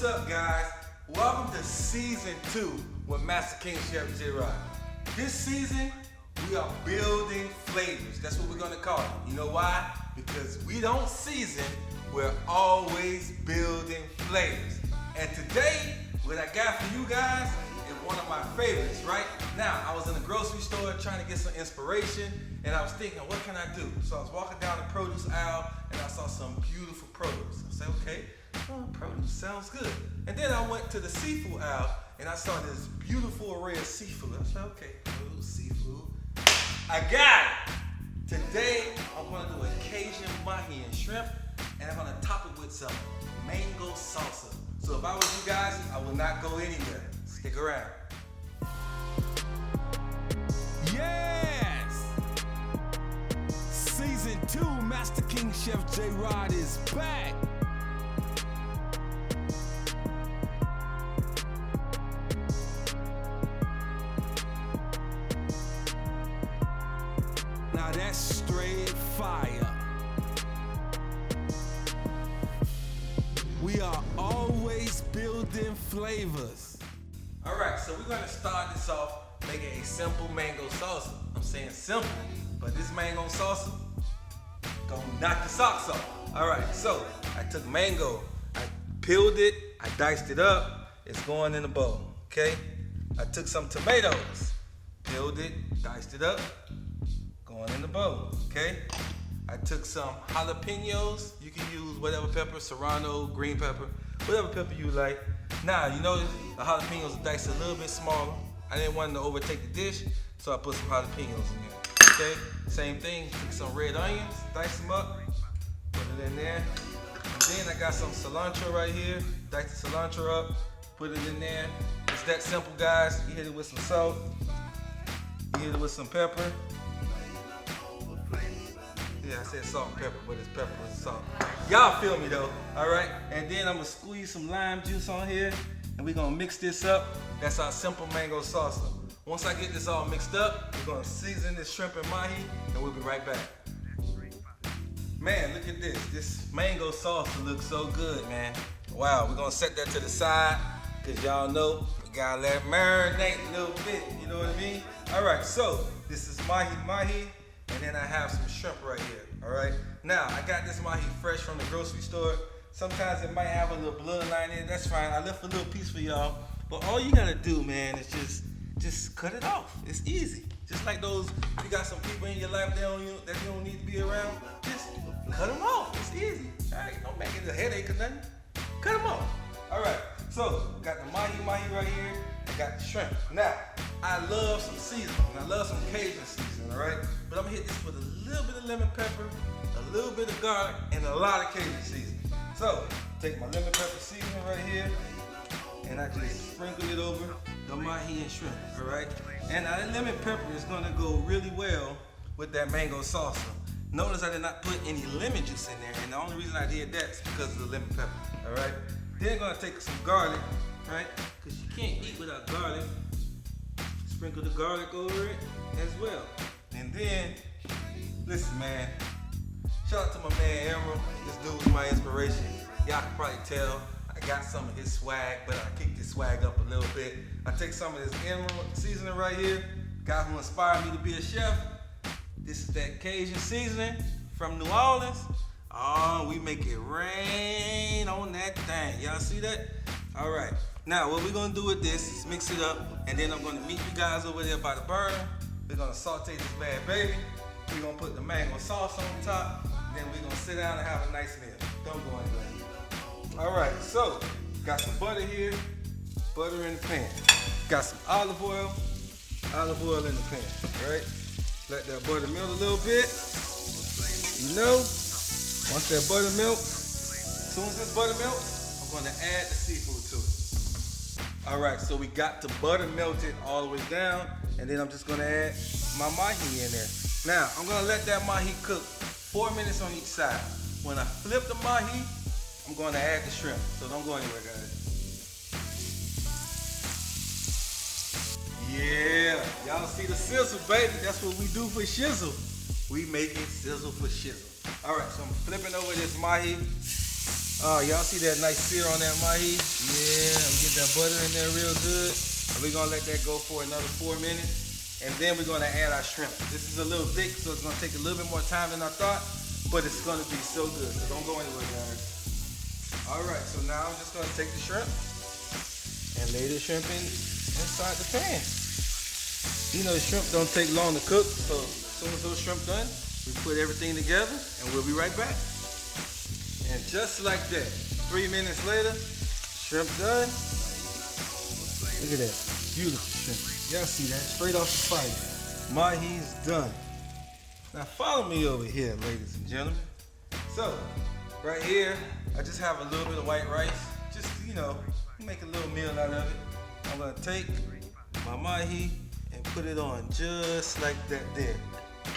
What's up, guys? Welcome to season 2 with Master King Chef J Rod. This season, we are building flavors. That's what we're gonna call it. You know why? Because we don't season, we're always building flavors. And today, what I got for you guys is one of my favorites, right? Now, I was in the grocery store trying to get some inspiration, and I was thinking, what can I do? So I was walking down the produce aisle, and I saw some beautiful produce. I said, okay, produce sounds good. And then I went to the seafood aisle, and I saw this beautiful array of seafood. I said, okay, seafood. I got it! Today, I'm gonna do a Cajun Mahi and shrimp, and I'm gonna top it with some mango salsa. So if I was you guys, I will not go anywhere. Stick around. Yes! Season 2, Master King Chef J Rod is back. Now that's straight fire. We are always building flavors. All right, so we're gonna start this off making a simple mango salsa. I'm saying simple, but this mango salsa gonna knock the socks off. All right, so I took mango, I peeled it, I diced it up, it's going in a bowl, okay? I took some tomatoes, peeled it, diced it up, going in the bowl, okay? I took some jalapenos. You can use whatever pepper, serrano, green pepper, whatever pepper you like. Now, you notice the jalapenos are diced a little bit smaller. I didn't want them to overtake the dish, so I put some jalapenos in there, okay? Same thing, took some red onions, diced them up, put it in there. And then I got some cilantro right here, diced the cilantro up, put it in there. It's that simple, guys. You hit it with some salt, you hit it with some pepper. Yeah, I said salt and pepper, but it's pepper and salt. Y'all feel me though, all right? And then I'm gonna squeeze some lime juice on here, and we're gonna mix this up. That's our simple mango salsa. Once I get this all mixed up, we're gonna season this shrimp and mahi, and we'll be right back. Man, look at this. This mango salsa looks so good, man. Wow, we're gonna set that to the side, because y'all know we gotta let it marinate a little bit, you know what I mean? All right, so this is mahi, and then I have some shrimp right here, all right? Now, I got this mahi fresh from the grocery store. Sometimes it might have a little bloodline in it, that's fine. I left a little piece for y'all. But all you gotta do, man, is just cut it off. It's easy. Just like those, you got some people in your life that you don't need to be around, just cut them off. It's easy, all right? Don't make it a headache or nothing. Cut them off. All right, so got the mahi right here. I got the shrimp. Now, I love some seasoning. I love some Cajun seasoning, all right? But I'm gonna hit this with a little bit of lemon pepper, a little bit of garlic, and a lot of Cajun seasoning. So, take my lemon pepper seasoning right here, and I just sprinkle it over the mahi and shrimp, all right? And now that lemon pepper is gonna go really well with that mango salsa. Notice I did not put any lemon juice in there, and the only reason I did that is because of the lemon pepper, all right? Then gonna take some garlic, right? Because you can't eat without garlic. Sprinkle the garlic over it as well. And then, listen, man, shout out to my man Emerald. This dude was my inspiration. Y'all can probably tell I got some of his swag, but I kicked his swag up a little bit. I take some of this Emerald seasoning right here, guy who inspired me to be a chef. This is that Cajun seasoning from New Orleans. Oh, we make it rain on that thing. Y'all see that? All right. Now, what we're gonna do with this is mix it up, and then I'm gonna meet you guys over there by the burner. We're gonna saute this bad baby. We're gonna put the mango sauce on top, and then we're gonna sit down and have a nice meal. Don't go anywhere. All right, so got some butter here, butter in the pan. Got some olive oil in the pan, right? Let that butter melt a little bit. You know, once that butter melts, as soon as this butter melts, I'm gonna add the seafood to it. All right, so we got the butter melted all the way down, and then I'm just gonna add my mahi in there. Now, I'm gonna let that mahi cook 4 minutes on each side. When I flip the mahi, I'm gonna add the shrimp, so don't go anywhere, guys. Yeah, y'all see the sizzle, baby. That's what we do for shizzle. We make it sizzle for shizzle. All right, so I'm flipping over this mahi. Y'all see that nice sear on that mahi? Yeah, I'm get that butter in there real good. And we're gonna let that go for another 4 minutes. And then we're gonna add our shrimp. This is a little thick, so it's gonna take a little bit more time than I thought, but it's gonna be so good. So don't go anywhere, guys. All right, so now I'm just gonna take the shrimp and lay the shrimp inside the pan. You know, the shrimp don't take long to cook, so as soon as those shrimp done, we put everything together and we'll be right back. And just like that, 3 minutes later, shrimp done. Look at that, beautiful shrimp. Y'all see that, straight off the fire. Mahi's done. Now follow me over here, ladies and gentlemen. So, right here, I just have a little bit of white rice. Just, you know, make a little meal out of it. I'm gonna take my mahi and put it on just like that there,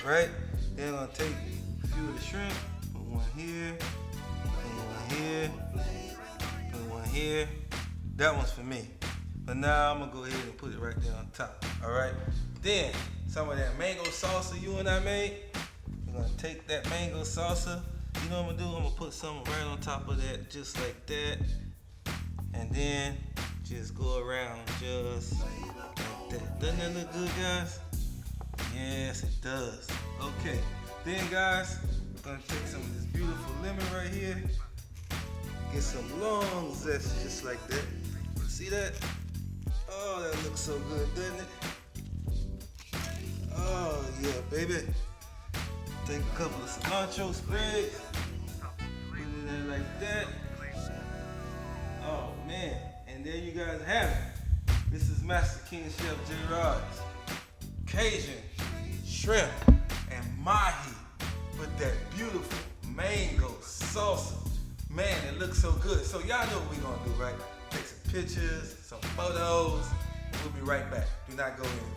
right? Then I'm gonna take a few of the shrimp, put one here, put one here, put one here. That one's for me. But now I'm gonna go ahead and put it right there on top, all right? Then, some of that mango salsa you and I made, we're gonna take that mango salsa. You know what I'm gonna do? I'm gonna put some right on top of that, just like that. And then just go around just like that. Doesn't that look good, guys? Yes, it does. Okay, then guys, we're gonna take some of this beautiful lemon right here. Get some long zest just like that. See that? Oh, that looks so good, doesn't it? Oh yeah, baby. Take a couple of cilantro sprigs. Put it in there like that. Oh man, and there you guys have it. This is Master King Chef J. Rod's Cajun shrimp and mahi with that beautiful mango salsa. Man, it looks so good. So y'all know what we're gonna do, right? Take some pictures, some photos, and we'll be right back. Do not go anywhere.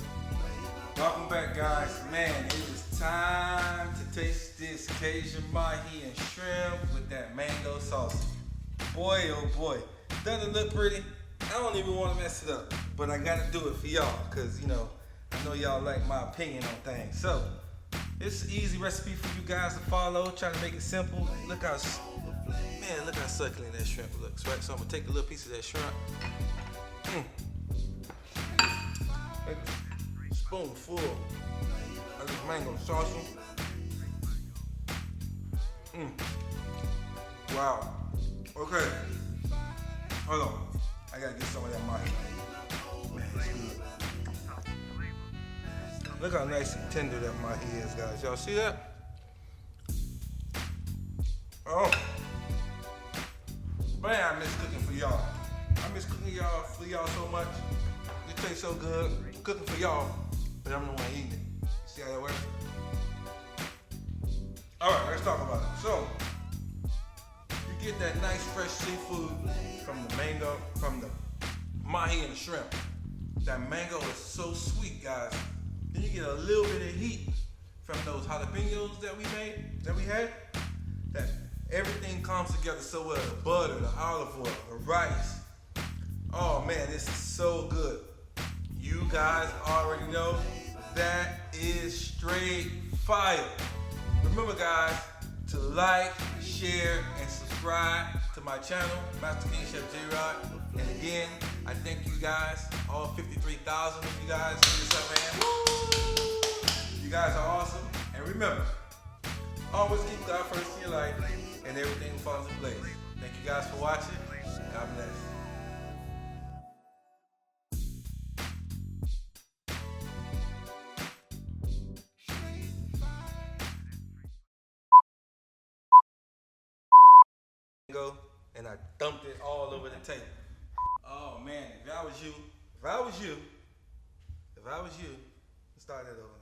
Welcome back, guys. Man, it is time to taste this Cajun mahi and shrimp with that mango salsa. Boy, oh boy. Doesn't it look pretty? I don't even want to mess it up, but I gotta do it for y'all, because, you know, I know y'all like my opinion on things. So, it's an easy recipe for you guys to follow. Try to make it simple. Look how succulent that shrimp looks, right? So I'm gonna take a little piece of that shrimp. A spoonful of this mango salsa. Wow. Okay. Hold on. I gotta get some of that mahi. Man, it's good. Look how nice and tender that mahi is, guys. Y'all see that? Oh. Man, I miss cooking for y'all. I miss cooking for y'all so much. It tastes so good. Cooking for y'all, but I'm the one eating it. See how that works? All right, let's talk about it. So, you get that nice fresh seafood from the mango, from the mahi and the shrimp. That mango is so sweet, guys. Then you get a little bit of heat from those jalapenos that we had. That everything comes together so well. The butter, the olive oil, the rice. Oh man, this is so good. You guys already know that is straight fire. Remember, guys, to like, share, and subscribe to my channel, Master King Chef J. Rod. And again, I thank you guys, all 53,000 of you guys. Give yourself a hand. Woo! You guys are awesome. And remember, always keep God first in your life, and everything falls in place. Thank you guys for watching. God bless. And I dumped it all over the table. Oh man, if I was you, let's start that over.